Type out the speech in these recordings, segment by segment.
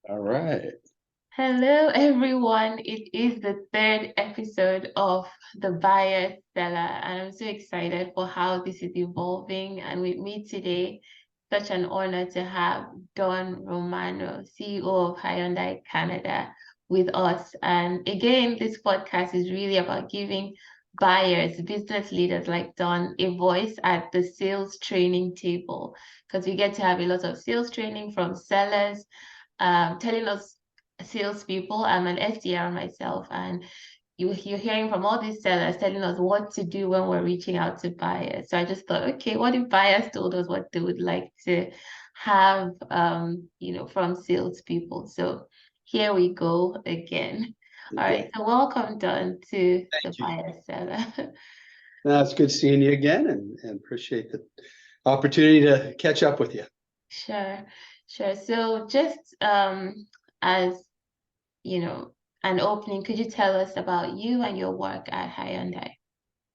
All right. Hello, everyone. It is the third episode of The Buyer Seller, and I'm so excited for how this is evolving. And with me today, such an honor to have Don Romano, CEO of Hyundai Canada, with us. And again, this podcast is really about giving buyers, business leaders like Don, a voice at the sales training table, because we get to have a lot of sales training from sellers telling us salespeople. I'm an SDR myself, and you're hearing from all these sellers telling us what to do when we're reaching out to buyers. So I just thought, okay, what if buyers told us what they would like to have, from salespeople? So here we go again. All Yeah. right, so welcome, Don, to the Thank you. buyer seller. No, it's good seeing you again and appreciate the opportunity to catch up with you. Sure, sure. So just as an opening, could you tell us about you and your work at Hyundai?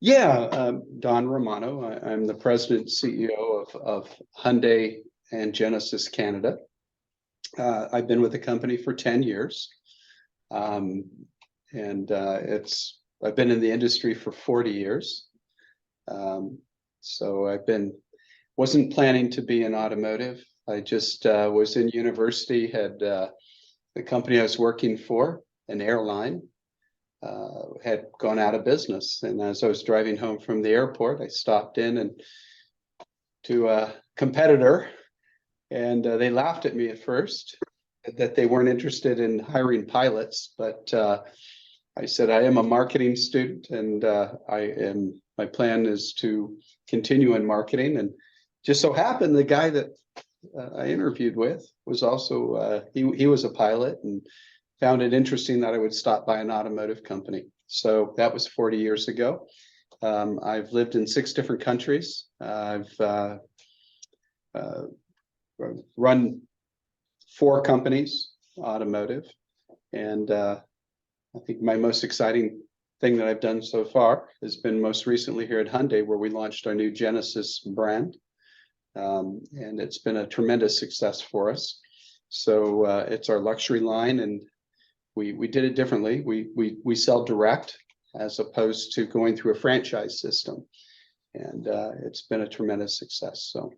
Yeah, Don Romano. I'm the president and CEO of Hyundai and Genesis Canada. I've been with the company for 10 years. Um, and I've been in the industry for 40 years. Um, so wasn't planning to be in automotive. I just was in university, had the company I was working for, an airline, had gone out of business. And as I was driving home from the airport, I stopped in and to a competitor, and they laughed at me at first that they weren't interested in hiring pilots. But I said, I am a marketing student, and my plan is to continue in marketing. And just so happened the guy that I interviewed with was also he was a pilot and found it interesting that I would stop by an automotive company. So that was 40 years ago. I've lived in 6 different countries. I've run 4 companies, automotive, and I think my most exciting thing that I've done so far has been most recently here at Hyundai, where we launched our new Genesis brand. And it's been a tremendous success for us. So it's our luxury line, and we did it differently. We sell direct as opposed to going through a franchise system, and it's been a tremendous success. So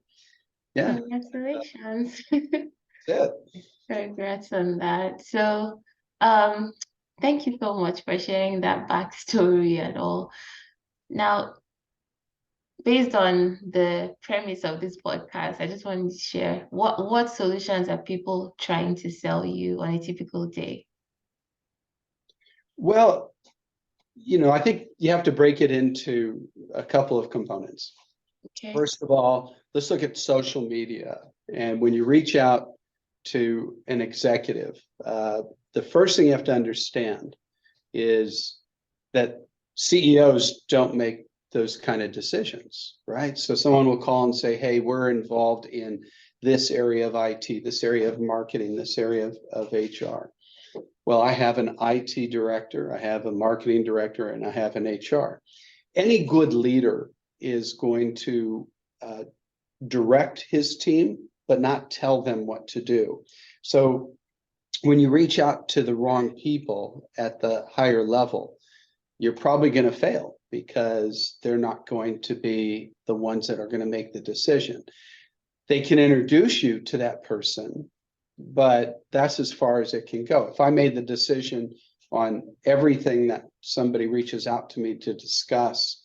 yeah, Congratulations. that's it. Congrats on that. So, um, thank you so much for sharing that backstory and all. Now, based on the premise of this podcast, I just wanted to share what solutions are people trying to sell you on a typical day? Well, I think you have to break it into a couple of components. Okay. First of all, let's look at social media. And when you reach out to an executive, the first thing you have to understand is that CEOs don't make those kind of decisions, right? So someone will call and say, hey, we're involved in this area of IT, this area of marketing, this area of HR. Well, I have an IT director, I have a marketing director, and I have an HR. Any good leader is going to direct his team, but not tell them what to do. So when you reach out to the wrong people at the higher level, you're probably going to fail because they're not going to be the ones that are going to make the decision. They can introduce you to that person, but that's as far as it can go. If I made the decision on everything that somebody reaches out to me to discuss,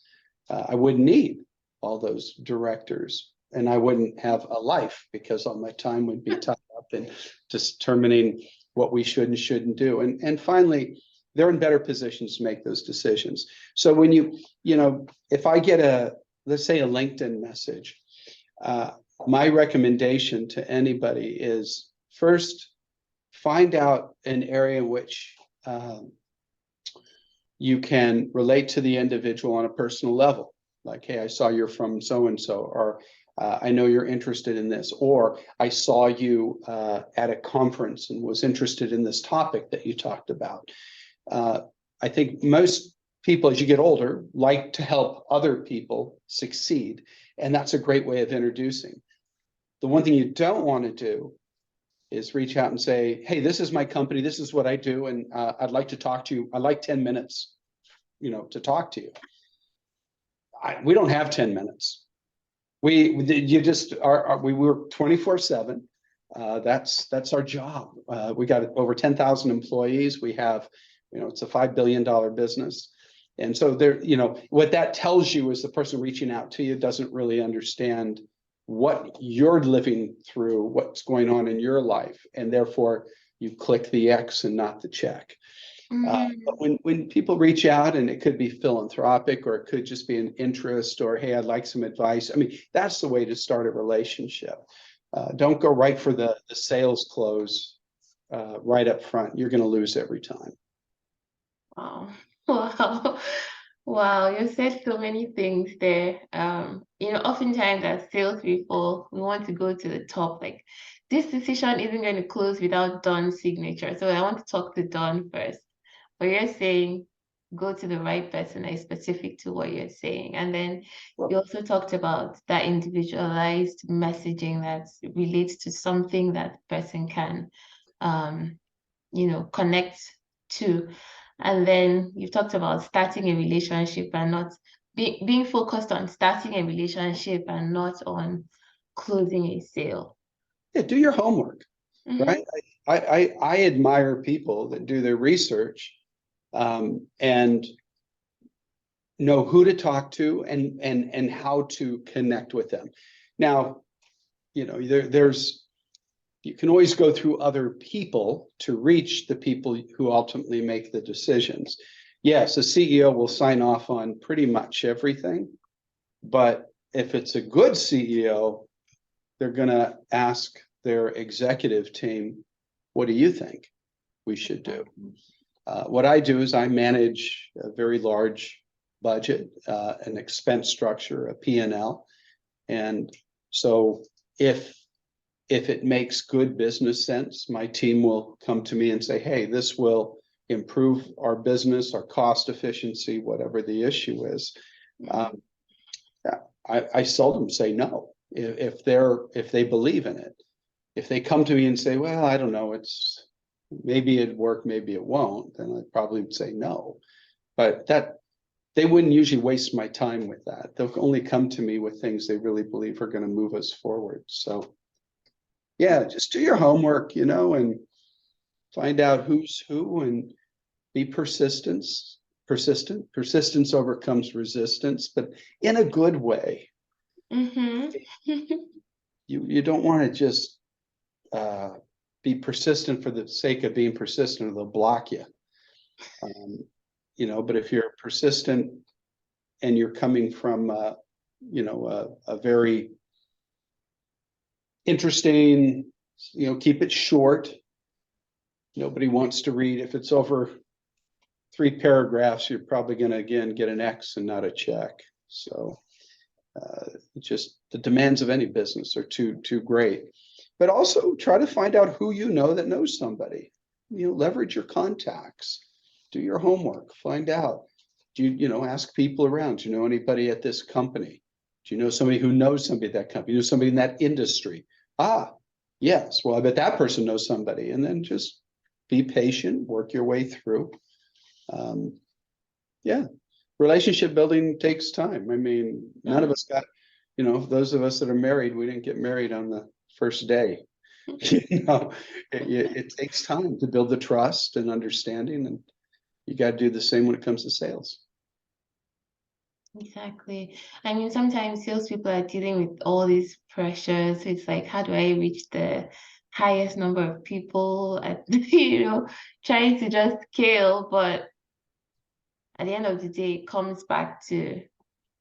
I wouldn't need all those directors, and I wouldn't have a life because all my time would be tied up in determining what we should and shouldn't do. And finally, they're in better positions to make those decisions. So when if I get let's say a LinkedIn message, my recommendation to anybody is first find out an area in which you can relate to the individual on a personal level. Like, hey, I saw you're from so-and-so, or I know you're interested in this, or I saw you at a conference and was interested in this topic that you talked about. I think most people, as you get older, like to help other people succeed. And that's a great way of introducing. The one thing you don't want to do is reach out and say, hey, this is my company, this is what I do, and I'd like to talk to you. I'd like 10 minutes, to talk to you. We don't have 10 minutes. You just we work 24/7. That's our job. We got over 10,000 employees. We have, it's a $5 billion business. And so there, what that tells you is the person reaching out to you doesn't really understand what you're living through, what's going on in your life. And therefore you click the X and not the check. But when people reach out, and it could be philanthropic, or it could just be an interest, or, hey, I'd like some advice. I mean, that's the way to start a relationship. Don't go right for the sales close right up front. You're going to lose every time. Wow. Wow. Wow, you said so many things there. Oftentimes as salespeople, we want to go to the top. Like, this decision isn't going to close without Don's signature. So I want to talk to Don first. But you're saying go to the right person that is specific to what you're saying. And then you also talked about that individualized messaging that relates to something that the person can, connect to. And then you've talked about starting a relationship and not being focused on starting a relationship and not on closing a sale. Yeah, do your homework, right? I admire people that do their research and know who to talk to and how to connect with them. Now, you can always go through other people to reach the people who ultimately make the decisions. Yes, a CEO will sign off on pretty much everything, but if it's a good CEO, they're going to ask their executive team, what do you think we should do? What I do is I manage a very large budget, an expense structure, a P&L. And so if it makes good business sense, my team will come to me and say, hey, this will improve our business, our cost efficiency, whatever the issue is. I seldom say no if they believe in it. If they come to me and say, well, I don't know, maybe it'd work, maybe it won't, then I'd probably say no. But they wouldn't usually waste my time with that. They'll only come to me with things they really believe are going to move us forward. So yeah, just do your homework, and find out who's who, and be persistent. Persistence overcomes resistance, but in a good way. You don't want to just be persistent for the sake of being persistent, or they'll block you. But if you're persistent and you're coming from a very interesting, keep it short. Nobody wants to read. If it's over 3 paragraphs, you're probably going to, again, get an X and not a check. So just the demands of any business are too great. But also try to find out who that knows somebody. Leverage your contacts. Do your homework. Find out. Do you ask people around? Do you know anybody at this company? Do you know somebody who knows somebody at that company? Do you know somebody in that industry? Yes. Well, I bet that person knows somebody. And then just be patient, work your way through. Relationship building takes time. I mean, none of us got, those of us that are married, we didn't get married on the first day. It takes time to build the trust and understanding, and you got to do the same when it comes to sales. Exactly. I mean, sometimes salespeople are dealing with all these pressures. It's like, how do I reach the highest number of people at, trying to just scale. But at the end of the day, it comes back to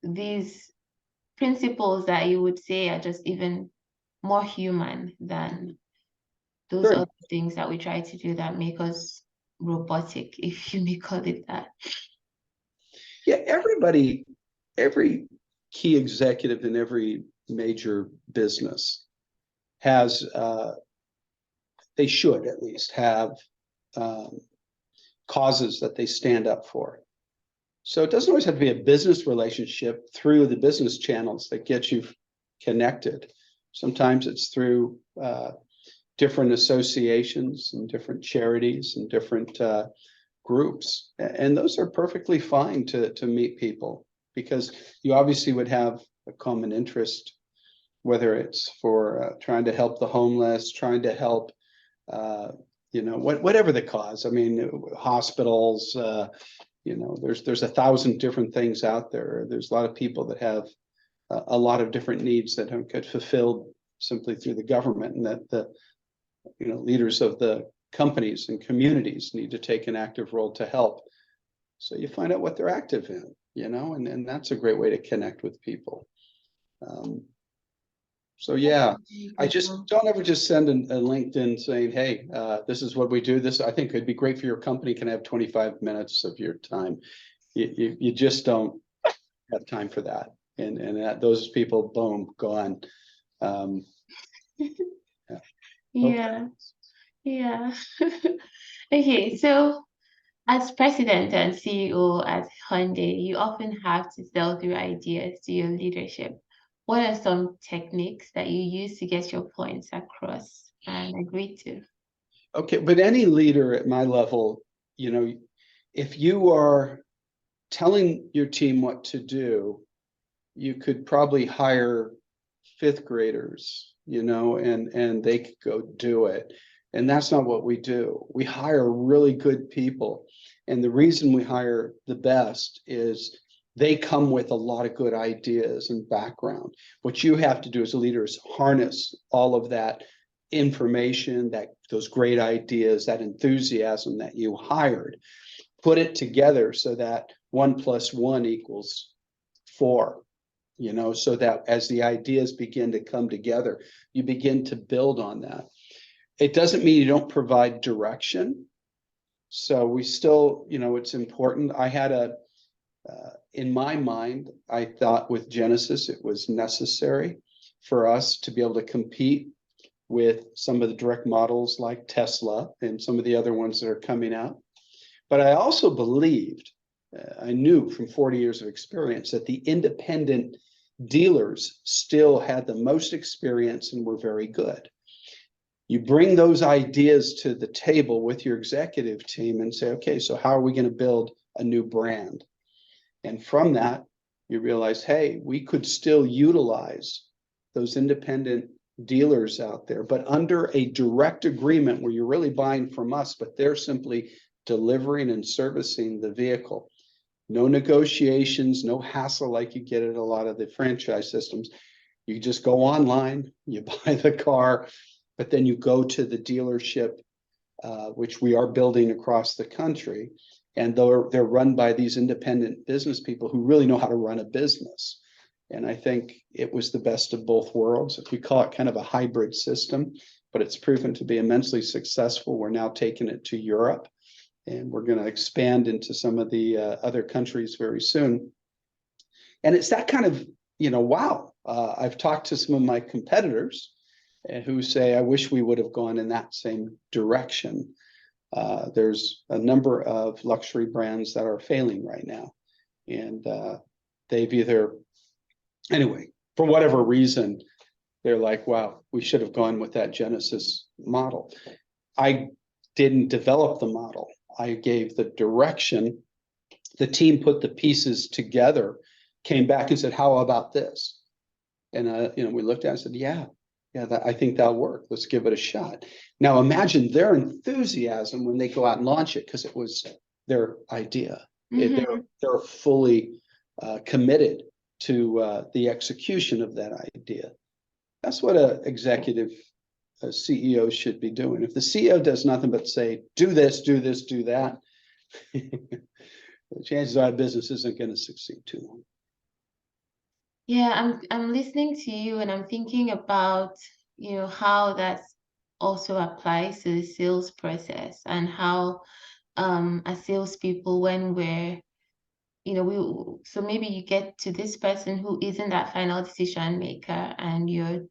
these principles that you would say are just even more human than those other things that we try to do that make us robotic, if you may call it that. Yeah, every key executive in every major business has, they should at least have causes that they stand up for. So it doesn't always have to be a business relationship through the business channels that get you connected. Sometimes it's through different associations and different charities and different groups. And those are perfectly fine to meet people, because you obviously would have a common interest, whether it's for trying to help the homeless, trying to help, whatever the cause. I mean, hospitals, there's 1,000 different things out there. There's a lot of people that have a lot of different needs that don't get fulfilled simply through the government, and that the leaders of the companies and communities need to take an active role to help. So you find out what they're active in, and that's a great way to connect with people. So yeah, I just don't ever just send a LinkedIn saying, hey, this is what we do. This, I think, could be great for your company. Can I have 25 minutes of your time? You just don't have time for that. And those people, boom, gone. Yeah. Yeah. Okay, so as president and CEO at Hyundai, you often have to sell through ideas to your leadership. What are some techniques that you use to get your points across and agreed to? Okay, but any leader at my level, if you are telling your team what to do, you could probably hire fifth graders, and they could go do it. And that's not what we do. We hire really good people. And the reason we hire the best is they come with a lot of good ideas and background. What you have to do as a leader is harness all of that information, those great ideas, that enthusiasm that you hired, put it together so that 1 + 1 = 4. So that as the ideas begin to come together, you begin to build on that. It doesn't mean you don't provide direction. So we still, it's important. I had in my mind, I thought with Genesis, it was necessary for us to be able to compete with some of the direct models like Tesla and some of the other ones that are coming out. But I also believed, I knew from 40 years of experience, that the independent dealers still had the most experience and were very good. You bring those ideas to the table with your executive team and say, okay, so how are we going to build a new brand? And from that, you realize, hey, we could still utilize those independent dealers out there, but under a direct agreement where you're really buying from us, but they're simply delivering and servicing the vehicle. No negotiations, no hassle like you get at a lot of the franchise systems. You just go online, you buy the car, but then you go to the dealership, which we are building across the country, and they're run by these independent business people who really know how to run a business. And I think it was the best of both worlds. We call it kind of a hybrid system, but it's proven to be immensely successful. We're now taking it to Europe, and we're going to expand into some of the other countries very soon. And it's that kind of, wow. I've talked to some of my competitors who say, I wish we would have gone in that same direction. There's a number of luxury brands that are failing right now. And they've either, anyway, for whatever reason, they're like, wow, we should have gone with that Genesis model. I didn't develop the model. I gave the direction. The team put the pieces together, came back and said, how about this? And, we looked at it and said, yeah, I think that'll work. Let's give it a shot. Now, imagine their enthusiasm when they go out and launch it, because it was their idea. Mm-hmm. They're fully committed to the execution of that idea. That's what an executive CEO should be doing. If the CEO does nothing but say, do this, do this, do that, the chances are business isn't going to succeed too long. Yeah, I'm listening to you and I'm thinking about, how that also applies to the sales process, and how as salespeople, when we're, so maybe you get to this person who isn't that final decision maker, and you're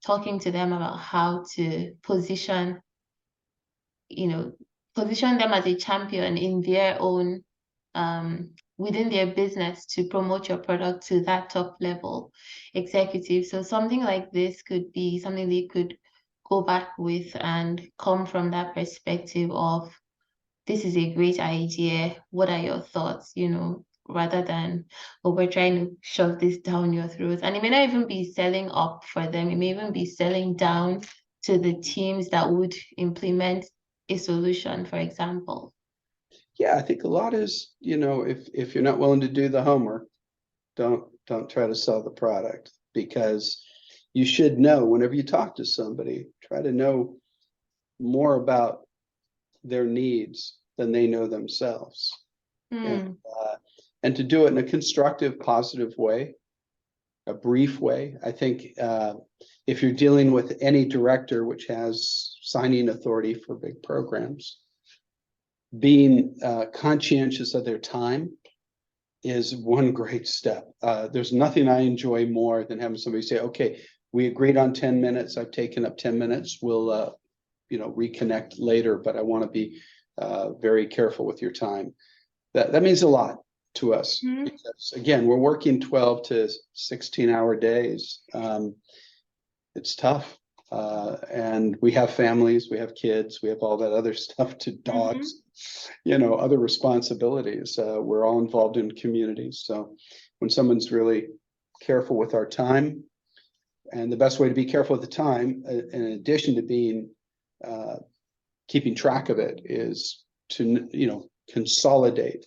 talking to them about how to position them as a champion in their own within their business to promote your product to that top level executive. So something like this could be something they could go back with and come from that perspective of this is a great idea. What are your thoughts? Rather than, oh, we're trying to shove this down your throat. And it may not even be selling up for them. It may even be selling down to the teams that would implement a solution, for example. Yeah, I think a lot is, if you're not willing to do the homework, don't try to sell the product, because you should know whenever you talk to somebody, try to know more about their needs than they know themselves. And to do it in a constructive, positive way, a brief way. I think if you're dealing with any director which has signing authority for big programs, being conscientious of their time is one great step. There's nothing I enjoy more than having somebody say, okay, we agreed on 10 minutes. I've taken up 10 minutes. We'll, reconnect later, but I want to be very careful with your time. That means a lot to us, because again, we're working 12 to 16-hour days. It's tough. And we have families, we have kids, we have all that other stuff, to dogs, other responsibilities. We're all involved in communities. So when someone's really careful with our time, and the best way to be careful with the time, in addition to being keeping track of it, is to consolidate.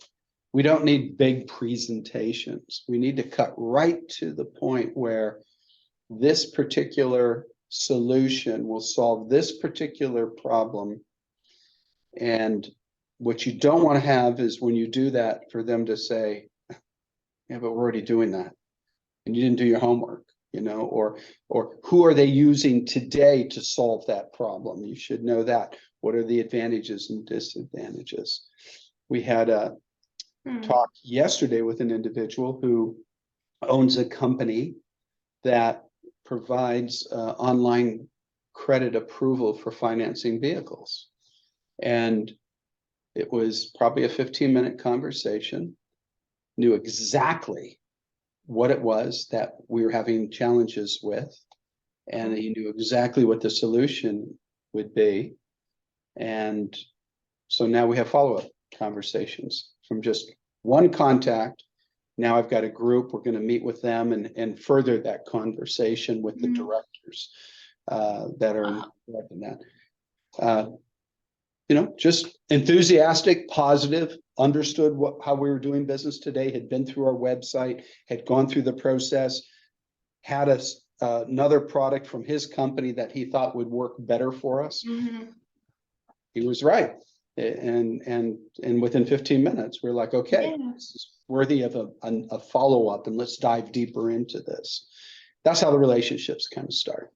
We don't need big presentations. We need to cut right to the point where this particular solution will solve this particular problem. And what you don't want to have is, when you do that, for them to say, yeah, but we're already doing that, and you didn't do your homework, or who are they using today to solve that problem? You should know that. What are the advantages and disadvantages? We had a talk yesterday with an individual who owns a company that provides online credit approval for financing vehicles. And it was probably a 15-minute conversation, knew exactly what it was that we were having challenges with, and he knew exactly what the solution would be. And so now we have follow-up conversations from just one contact. Now I've got a group, we're going to meet with them and further that conversation with the directors that are involved in that. Just enthusiastic, positive, understood how we were doing business today, had been through our website, had gone through the process, had another product from his company that he thought would work better for us. He was right. And within 15 minutes, we're like, okay, this is worthy of a follow-up, and let's dive deeper into this. That's how the relationships kind of start.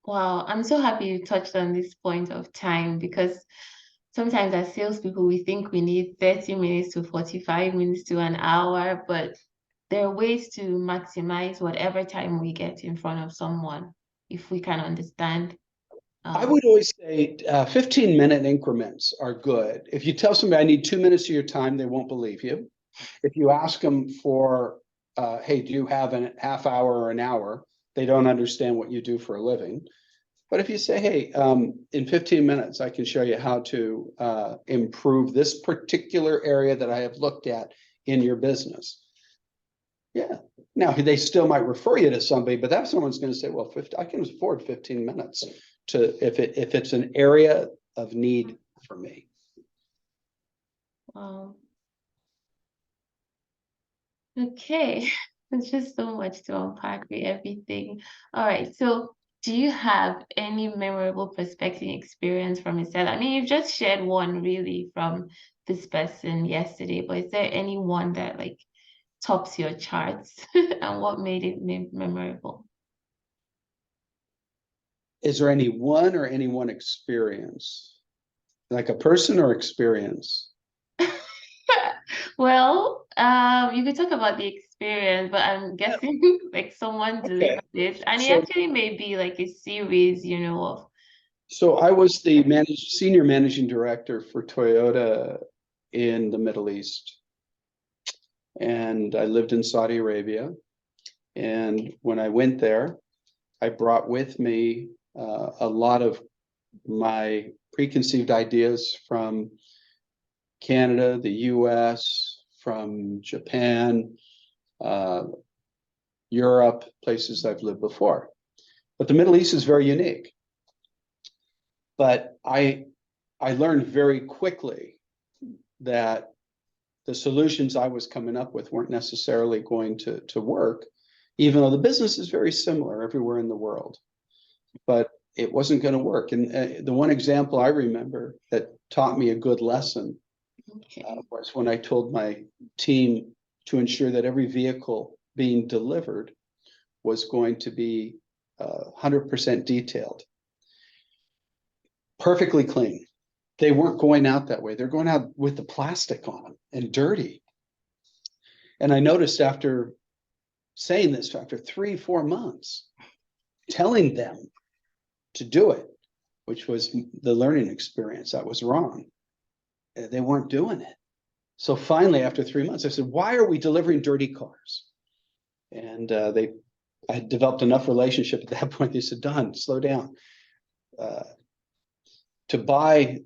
Wow, I'm so happy you touched on this point of time, because sometimes as salespeople, we think we need 30 minutes to 45 minutes to an hour, but there are ways to maximize whatever time we get in front of someone, if we can understand. I would always say 15-minute increments are good. If you tell somebody, I need 2 minutes of your time, they won't believe you. If you ask them for, hey, do you have a half hour or an hour? They don't understand what you do for a living. But if you say, hey, in 15 minutes, I can show you how to improve this particular area that I have looked at in your business. Yeah. Now, they still might refer you to somebody, but that someone's going to say, well, I can afford 15 minutes if it's an area of need for me. Wow. Okay. There's just so much to unpack with everything. All right. So do you have any memorable prospecting experience from a seller? I mean, you've just shared one really from this person yesterday, but is there any one that tops your charts and what made it memorable? Is there any one or any one experience? Like a person or experience? Well, you could talk about the experience, but I'm guessing someone delivered this, and it actually may be a series, of. So I was the senior managing director for Toyota in the Middle East, and I lived in Saudi Arabia. And when I went there, I brought with me a lot of my preconceived ideas from Canada, the US, from Japan, Europe, places I've lived before. But the Middle East is very unique. But I learned very quickly that the solutions I was coming up with weren't necessarily going to work, even though the business is very similar everywhere in the world. But it wasn't going to work. And the one example I remember that taught me a good lesson was when I told my team to ensure that every vehicle being delivered was going to be 100% detailed, perfectly clean. They weren't going out that way. They're going out with the plastic on them and dirty. And I noticed after saying this, after 3-4 months, telling them to do it, which was the learning experience, I was wrong. They weren't doing it. So finally, after 3 months, I said, why are we delivering dirty cars? And I had developed enough relationship at that point. They said, Don, slow down. To buy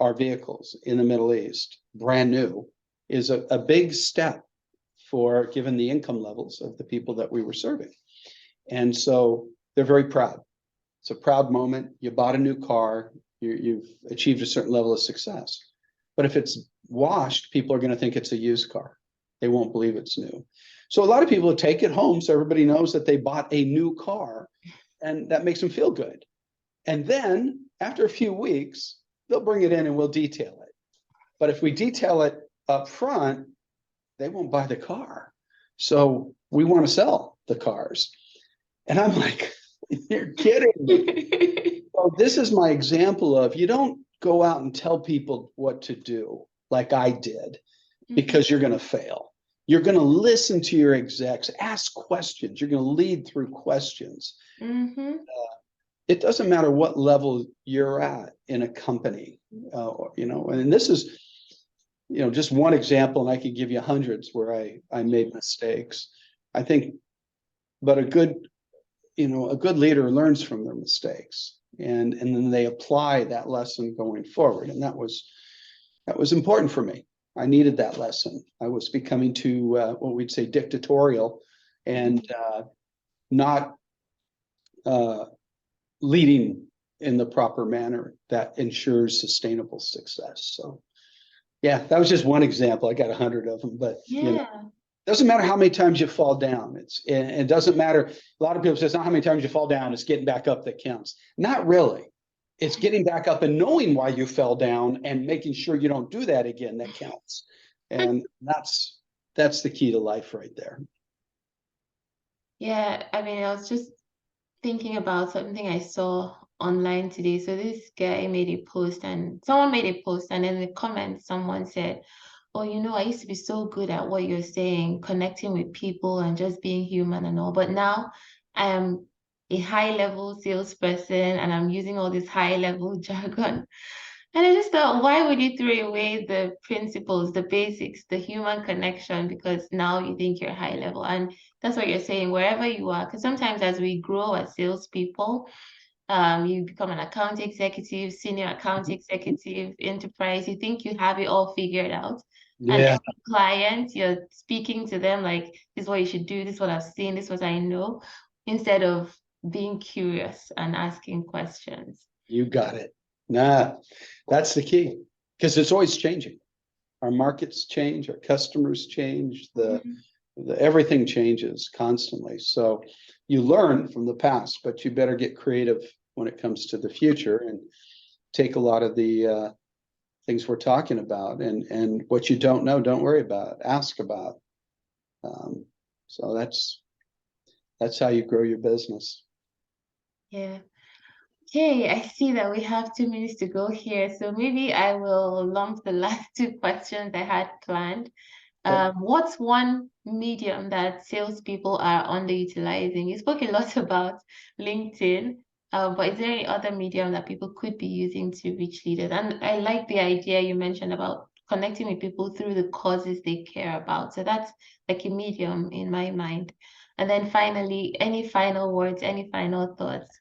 our vehicles in the Middle East, brand new, is a big step for given the income levels of the people that we were serving. And so they're very proud. It's a proud moment. You bought a new car, you've achieved a certain level of success. But if it's washed, people are going to think it's a used car. They won't believe it's new. So a lot of people take it home so everybody knows that they bought a new car, and that makes them feel good. And then after a few weeks, they'll bring it in and we'll detail it. But if we detail it up front, they won't buy the car. So we want to sell the cars. And I'm like, you're kidding me. So this is my example of, you don't go out and tell people what to do like I did, because you're going to fail. You're going to listen to your execs, ask questions. You're going to lead through questions. It doesn't matter what level you're at in a company, and this is, just one example, and I could give you hundreds where I made mistakes. I think, but a good leader learns from their mistakes, and then they apply that lesson going forward. And that was important for me. I needed that lesson. I was becoming too, what we'd say, dictatorial, and not leading in the proper manner that ensures sustainable success. So, yeah, that was just one example. I got 100 of them, but doesn't matter how many times you fall down. It doesn't matter. A lot of people say it's not how many times you fall down, it's getting back up that counts. Not really. It's getting back up and knowing why you fell down and making sure you don't do that again that counts. And that's the key to life right there. Yeah, I mean, I was just thinking about something I saw online today. So this guy made a post, and someone made a post, and in the comments, someone said, oh, I used to be so good at what you're saying, connecting with people and just being human and all. But now I am a high-level salesperson and I'm using all this high-level jargon. And I just thought, why would you throw away the principles, the basics, the human connection, because now you think you're high level? And that's what you're saying, wherever you are. Because sometimes as we grow as salespeople, you become an account executive, senior account executive, enterprise, you think you have it all figured out. And every client, you're speaking to them like, this is what you should do, this is what I've seen, this is what I know, instead of being curious and asking questions. You got it. Nah, that's the key, because it's always changing. Our markets change, our customers change, everything changes constantly. So you learn from the past, but you better get creative when it comes to the future and take a lot of the things we're talking about, and what you don't know, don't worry about, ask about. So that's how you grow your business. Yeah. Okay, I see that we have 2 minutes to go here, so maybe I will lump the last 2 questions I had planned. What's one medium that salespeople are underutilizing? You spoke a lot about LinkedIn, but is there any other medium that people could be using to reach leaders? And I like the idea you mentioned about connecting with people through the causes they care about. So that's like a medium in my mind. And then finally, any final words, any final thoughts?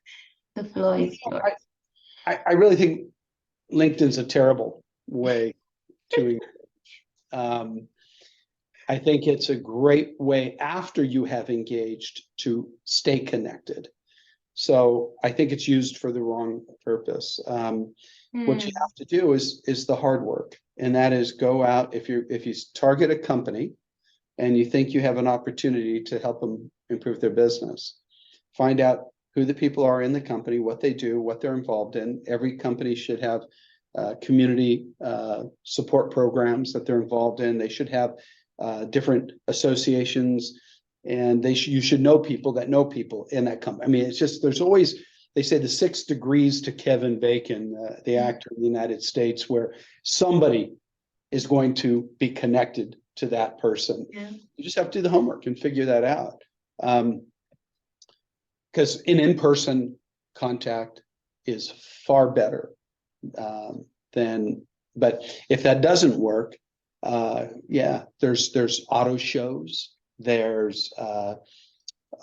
The floor is yours. I really think LinkedIn's a terrible way to engage. I think it's a great way after you have engaged to stay connected. So I think it's used for the wrong purpose. What you have to do is the hard work, and that is go out if you target a company and you think you have an opportunity to help them improve their business, find out who the people are in the company, what they do, what they're involved in. Every company should have community support programs that they're involved in. They should have different associations, and you should know people that know people in that company. I mean, it's just, there's always, they say the 6 degrees to Kevin Bacon, the actor in the United States, where somebody is going to be connected to that person. Yeah. You just have to do the homework and figure that out. Because in-person contact is far better but if that doesn't work, yeah, there's auto shows, there's a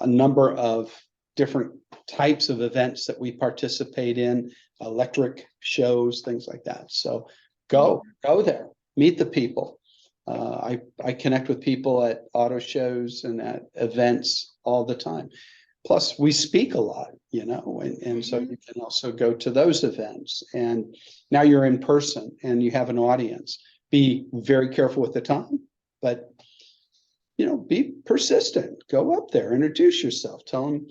number of different types of events that we participate in, electric shows, things like that. So go there, meet the people. I connect with people at auto shows and at events all the time. Plus, we speak a lot, and so you can also go to those events. And now you're in person and you have an audience. Be very careful with the time, but be persistent. Go up there, introduce yourself, tell them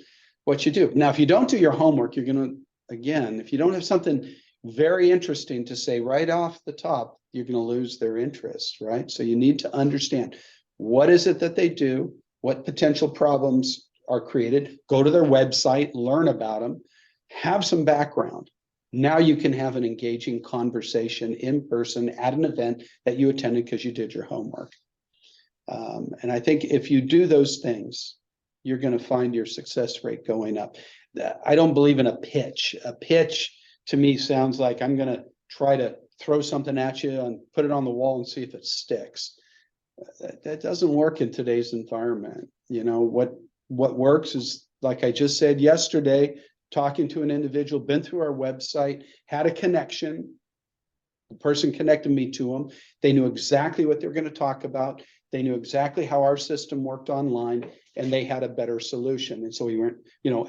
what you do. Now, if you don't do your homework, you're going to, again, if you don't have something very interesting to say right off the top, you're going to lose their interest, right? So you need to understand, what is it that they do? What potential problems are created? Go to their website, learn about them, have some background. Now you can have an engaging conversation in person at an event that you attended because you did your homework. And I think if you do those things, you're going to find your success rate going up. I don't believe in a pitch. A pitch to me sounds like I'm going to try to throw something at you and put it on the wall and see if it sticks. That doesn't work in today's environment. What works is, like I just said yesterday, talking to an individual, been through our website, had a connection. The person connected me to them. They knew exactly what they were going to talk about. They knew exactly how our system worked online, and they had a better solution. And so we went,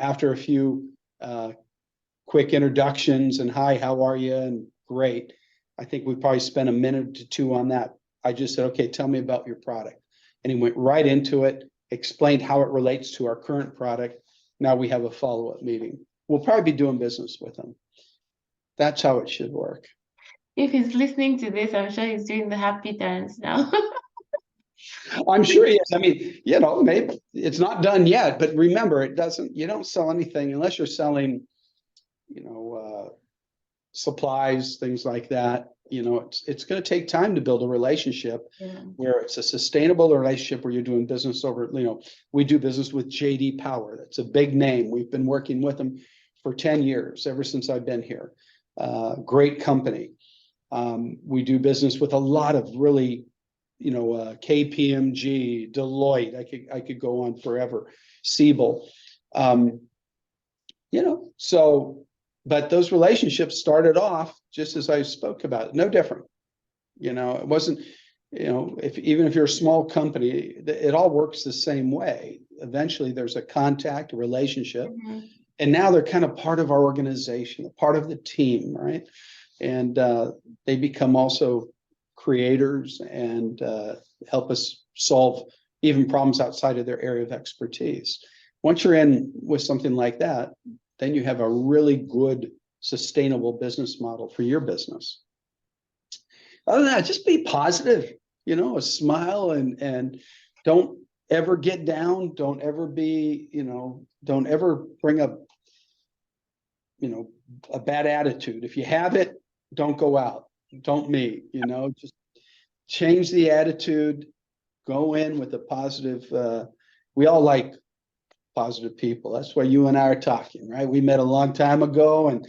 after a few quick introductions and hi, how are you? And great. I think we probably spent a minute to 2 on that. I just said, okay, tell me about your product. And he went right into it, explained how it relates to our current product. Now we have a follow-up meeting. We'll probably be doing business with him. That's how it should work. If he's listening to this, I'm sure he's doing the happy dance now. I'm sure he is. I mean, maybe it's not done yet, but remember, you don't sell anything unless you're selling, supplies, things like that. It's going to take time to build a relationship where it's a sustainable relationship where you're doing business over, we do business with JD Power. That's a big name. We've been working with them for 10 years, ever since I've been here. Great company. We do business with a lot of really, KPMG, Deloitte. I could go on forever. Siebel. But those relationships started off just as I spoke about, no different. It wasn't, even if you're a small company, it all works the same way. Eventually there's a contact, a relationship, and now they're kind of part of our organization, a part of the team, right? And they become also creators and help us solve even problems outside of their area of expertise. Once you're in with something like that, then you have a really good, sustainable business model for your business. Other than that, just be positive, a smile, and don't ever get down. Don't ever be, don't ever bring up, a bad attitude. If you have it, don't go out, don't meet, just change the attitude, go in with a positive, we all like positive people. That's why you and I are talking, right? We met a long time ago, and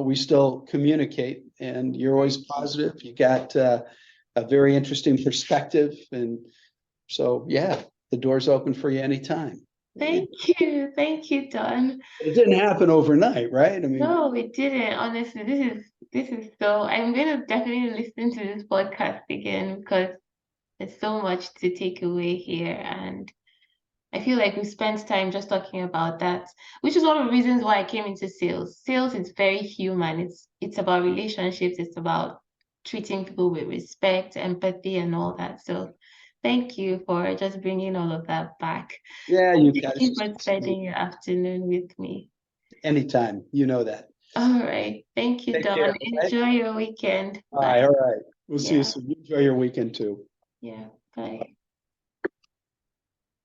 we still communicate, and you're always positive. You got a very interesting perspective, and so yeah, the door's open for you anytime. Thank you, Don. It didn't happen overnight, right? I mean, No, it didn't. Honestly, this is so. I'm gonna definitely listen to this podcast again because there's so much to take away here, and I feel like we spent time just talking about that, which is one of the reasons why I came into sales. Sales is very human. It's about relationships. It's about treating people with respect, empathy, and all that. So, thank you for just bringing all of that back. yeah, you Thank guys you for spending your afternoon with me. anytime, you know that. All right. Thank you, Take care. Dawn. Okay? Enjoy your weekend. All right, Bye. all right. We'll see you Yeah. soon. You enjoy your weekend too. Yeah. Bye.